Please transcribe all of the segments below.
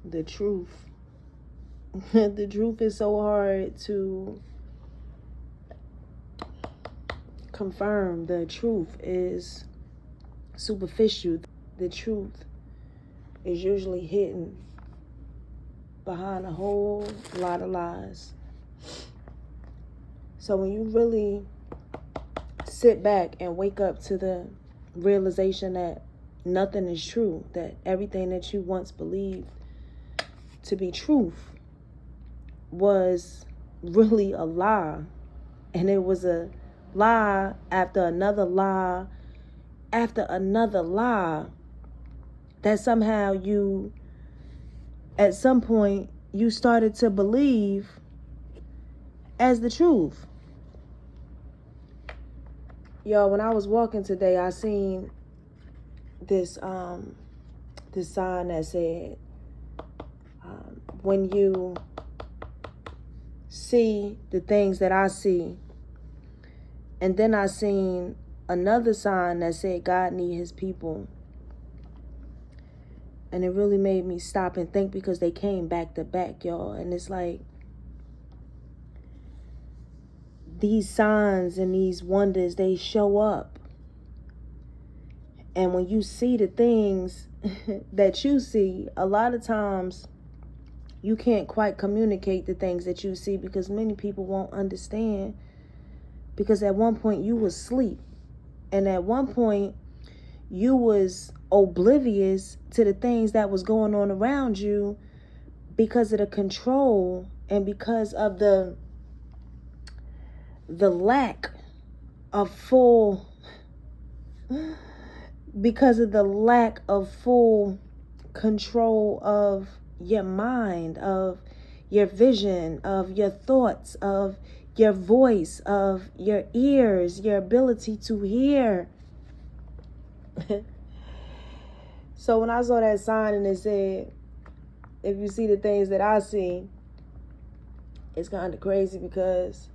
The truth. The truth is so hard to confirm. The truth is superficial. The truth is usually hidden behind a whole lot of lies. So when you really sit back and wake up to the realization that nothing is true, that everything that you once believed to be truth was really a lie, and it was a lie after another lie after another lie, that somehow you, at some point, you started to believe as the truth. Yo, when I was walking today, I seen this sign that said, when you see the things that I see. And then I seen another sign that said God need his people. And it really made me stop and think, because they came back to back, y'all. And it's like, these signs and these wonders, they show up. And when you see the things that you see, a lot of times you can't quite communicate the things that you see, because many people won't understand. Because at one point you was asleep, and at one point you was oblivious to the things that was going on around you, because of the control and because of the lack of full control of your mind, of your vision, of your thoughts, of your voice, of your ears, your ability to hear. So when I saw that sign and it said, if you see the things that I see, it's kind of crazy, because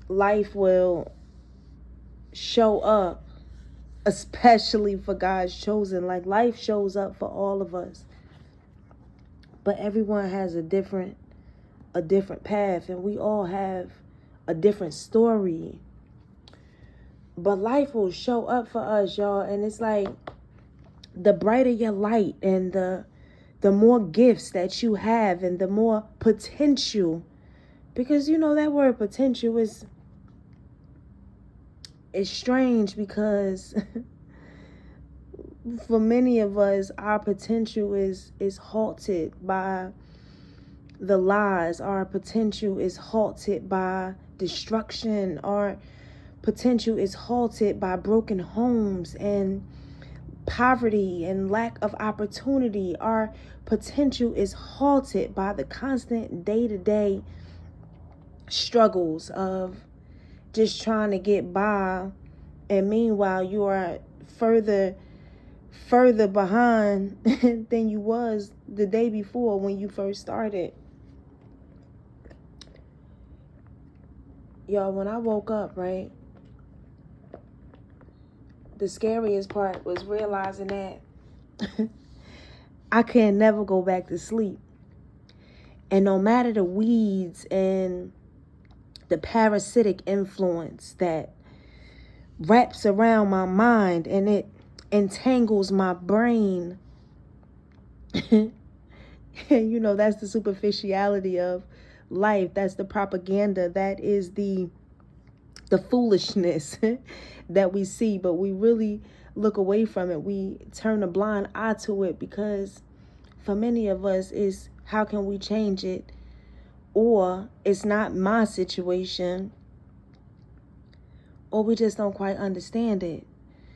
life will show up, especially for God's chosen. Like, life shows up for all of us, but everyone has a different path, and we all have a different story. But life will show up for us, y'all. And it's like, the brighter your light, and the more gifts that you have, and the more potential, because that word potential is strange, because for many of us, our potential is halted by the lies. Our potential is halted by destruction. Our potential is halted by broken homes and poverty and lack of opportunity. Our potential is halted by the constant day-to-day struggles of just trying to get by, and meanwhile you are further behind than you was the day before when you first started. Y'all, when I woke up, right, the scariest part was realizing that I can never go back to sleep. And no matter the weeds and the parasitic influence that wraps around my mind and it entangles my brain, that's the superficiality of life. That's the propaganda. That is the foolishness that we see, but we really look away from it. We turn a blind eye to it, because for many of us is, how can we change it? Or it's not my situation, or we just don't quite understand it.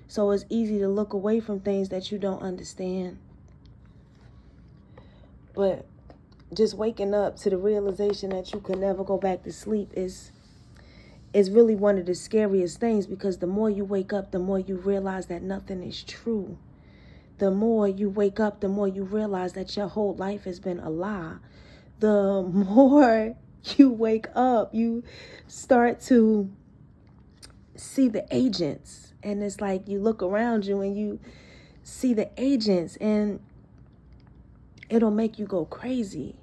So it's easy to look away from things that you don't understand. But just waking up to the realization that you can never go back to sleep is really one of the scariest things, because the more you wake up, the more you realize that nothing is true. The more you wake up, the more you realize that your whole life has been a lie. The more you wake up, you start to see the agents. And it's like, you look around you and you see the agents, and it'll make you go crazy.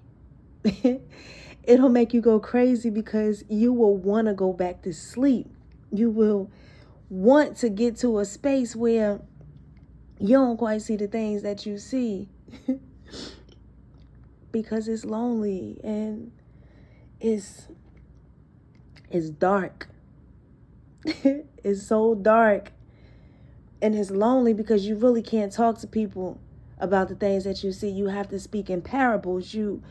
It'll make you go crazy because you will want to go back to sleep. You will want to get to a space where you don't quite see the things that you see because it's lonely and it's dark. It's so dark and it's lonely because you really can't talk to people about the things that you see. You have to speak in parables. You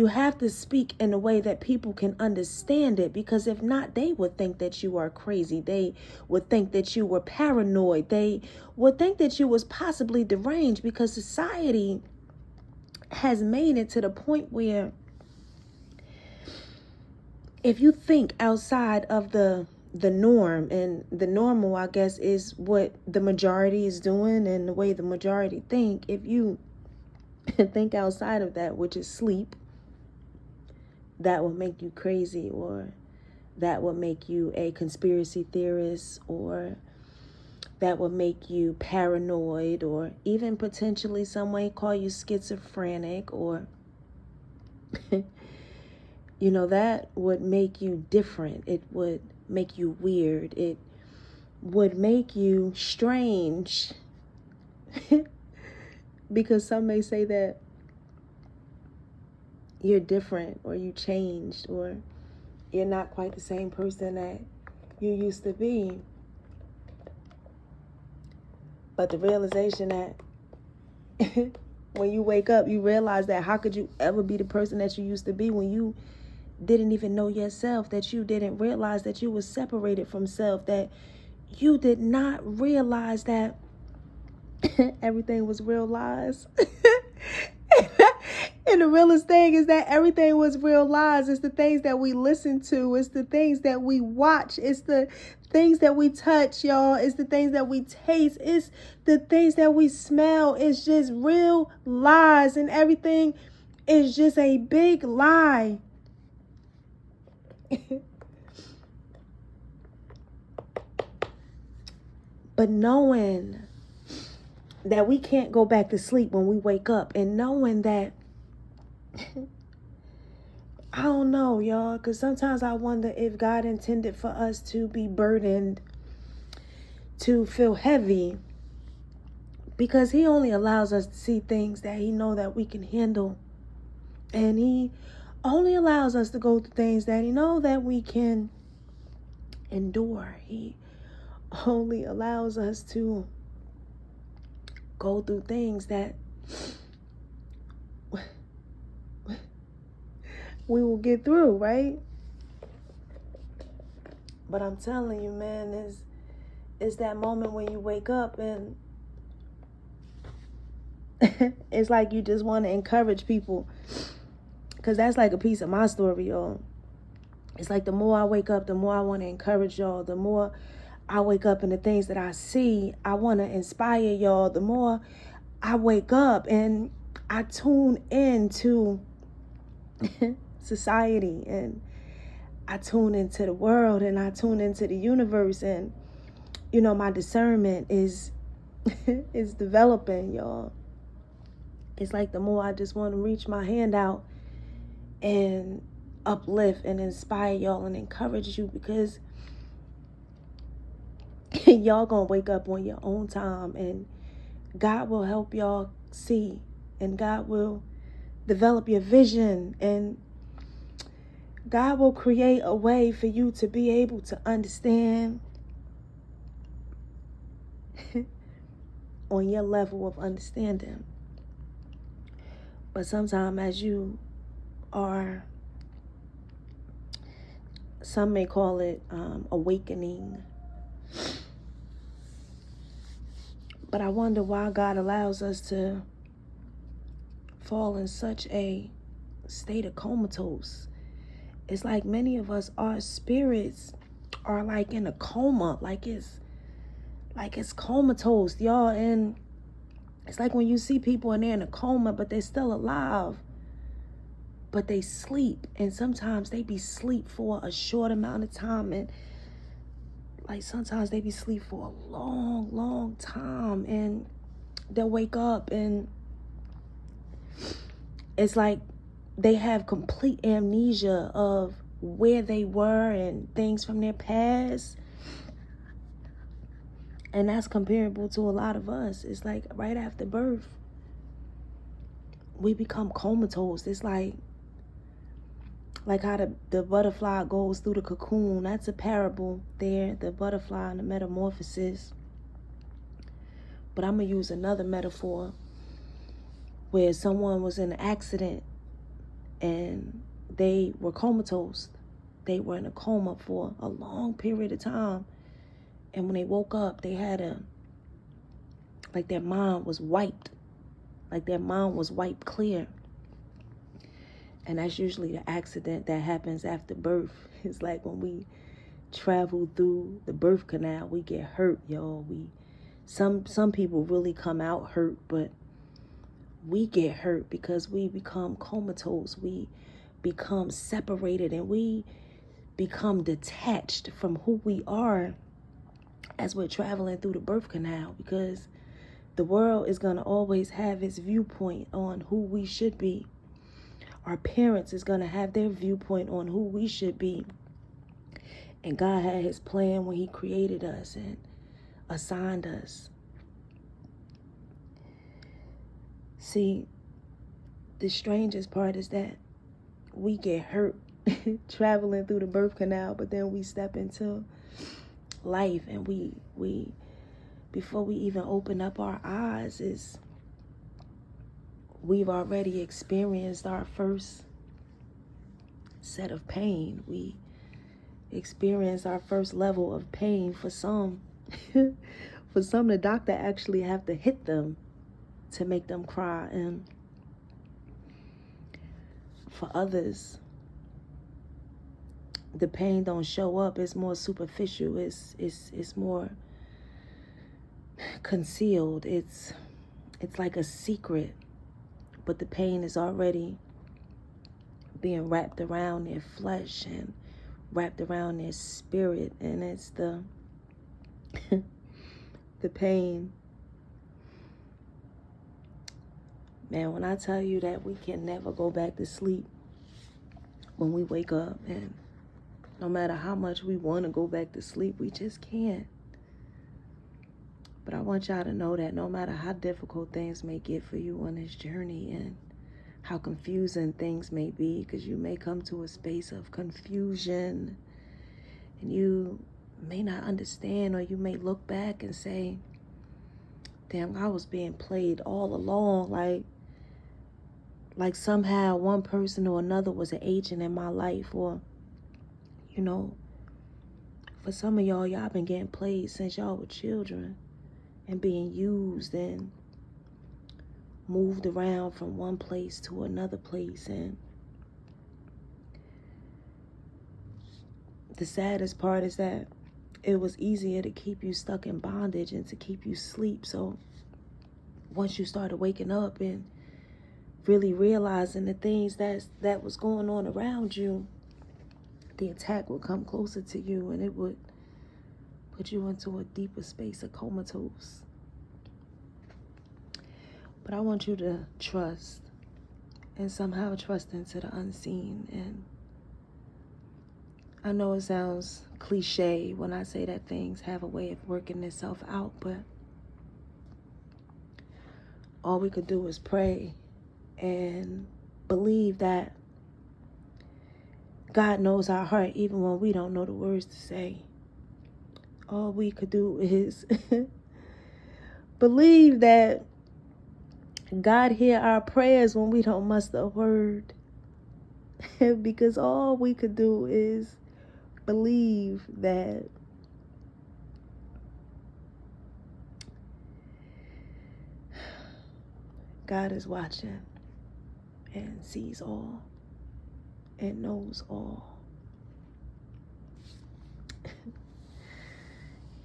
have to speak in a way that people can understand it, because if not, they would think that you are crazy. They would think that you were paranoid. They would think that you was possibly deranged, because society has made it to the point where if you think outside of the norm, and the normal, I guess, is what the majority is doing and the way the majority think, if you think outside of that, which is sleep, that will make you crazy, or that will make you a conspiracy theorist, or that will make you paranoid, or even potentially some way call you schizophrenic, or that would make you different. It would make you weird. It would make you strange. Because some may say that you're different, or you changed, or you're not quite the same person that you used to be. But the realization that when you wake up, you realize that how could you ever be the person that you used to be when you didn't even know yourself, that you didn't realize that you were separated from self, that you did not realize that everything was real lies. And the realest thing is that everything was real lies. It's the things that we listen to. It's the things that we watch. It's the things that we touch, y'all. It's the things that we taste. It's the things that we smell. It's just real lies. And everything is just a big lie. But knowing that we can't go back to sleep when we wake up, and knowing that I don't know, y'all, because sometimes I wonder if God intended for us to be burdened, to feel heavy, because he only allows us to see things that he know that we can handle. And he only allows us to go through things that he know that we can endure. He only allows us to go through things that we will get through, right? But I'm telling you, man, is that moment when you wake up and it's like you just want to encourage people, because that's like a piece of my story, y'all. It's like the more I wake up, the more I want to encourage y'all. The more I wake up and the things that I see, I want to inspire y'all. The more I wake up and I tune into society, and I tune into the world, and I tune into the universe, and my discernment is is developing, y'all. It's like the more I just want to reach my hand out and uplift and inspire y'all and encourage you, because y'all gonna wake up on your own time, and God will help y'all see, and God will develop your vision, and God will create a way for you to be able to understand on your level of understanding. But sometimes, as you are, some may call it awakening, but I wonder why God allows us to fall in such a state of comatose. It's like many of us, our spirits are like in a coma, like it's comatose, y'all. And it's like when you see people and they're in a coma, but they're still alive, but they sleep. And sometimes they be sleep for a short amount of time, and like sometimes they be sleep for a long, long time, and they'll wake up and it's like they have complete amnesia of where they were and things from their past. And that's comparable to a lot of us. It's like right after birth, we become comatose. It's like how the butterfly goes through the cocoon. That's a parable there, the butterfly and the metamorphosis. But I'm going to use another metaphor where someone was in an accident and they were comatose. They were in a coma for a long period of time. And when they woke up, they had like their mind was wiped. Like their mind was wiped clear. And that's usually the accident that happens after birth. It's like when we travel through the birth canal, we get hurt, y'all. Some people really come out hurt, but we get hurt because we become comatose. We become separated and we become detached from who we are as we're traveling through the birth canal, because the world is going to always have its viewpoint on who we should be. Our parents is going to have their viewpoint on who we should be. And God had his plan when he created us and assigned us. See, the strangest part is that we get hurt traveling through the birth canal, but then we step into life and we before we even open up our eyes, we've already experienced our first set of pain. We experience our first level of pain. For some for some, the doctor actually have to hit them to make them cry, and for others the pain don't show up. It's more superficial. It's more concealed. It's like a secret, but the pain is already being wrapped around their flesh and wrapped around their spirit, and it's the the pain. Man, when I tell you that we can never go back to sleep when we wake up, and no matter how much we want to go back to sleep, we just can't. But I want y'all to know that no matter how difficult things may get for you on this journey and how confusing things may be, because you may come to a space of confusion and you may not understand, or you may look back and say, damn, I was being played all along. Like somehow one person or another was an agent in my life. Or, you know, for some of y'all been getting played since y'all were children and being used and moved around from one place to another place. And the saddest part is that it was easier to keep you stuck in bondage and to keep you asleep. So once you started waking up and really realizing the things that was going on around you, the attack would come closer to you and it would put you into a deeper space of comatose. But I want you to trust, and somehow trust into the unseen. And I know it sounds cliche when I say that things have a way of working itself out, but all we could do is pray and believe that God knows our heart even when we don't know the words to say. All we could do is believe that God hear our prayers when we don't muster a word. Because all we could do is believe that God is watching and sees all and knows all.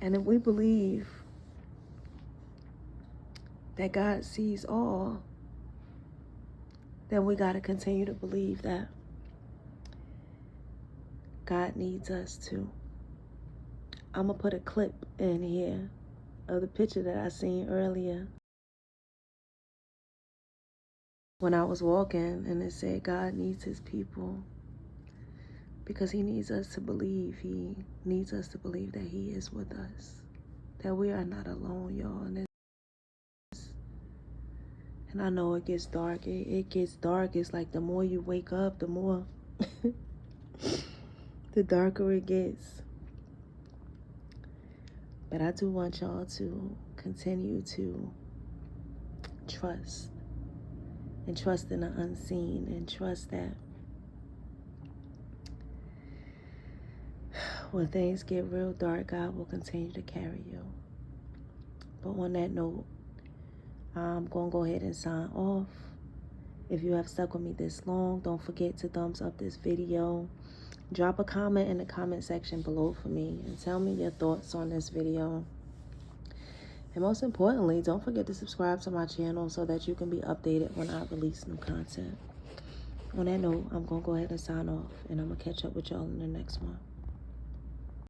And if we believe that God sees all, then we got to continue to believe that God needs us too. I'm going to put a clip in here of the picture that I seen earlier when I was walking, and it said God needs his people because he needs us to believe. He needs us to believe that he is with us, that we are not alone, y'all. And I know it gets dark. It gets dark. It's like the more you wake up, the more the darker it gets. But I do want y'all to continue to trust. And trust in the unseen. And trust that when things get real dark, God will continue to carry you. But on that note, I'm going to go ahead and sign off. If you have stuck with me this long, don't forget to thumbs up this video. Drop a comment in the comment section below for me and tell me your thoughts on this video. And most importantly, don't forget to subscribe to my channel so that you can be updated when I release new content. On that note, I'm going to go ahead and sign off, and I'm going to catch up with y'all in the next one.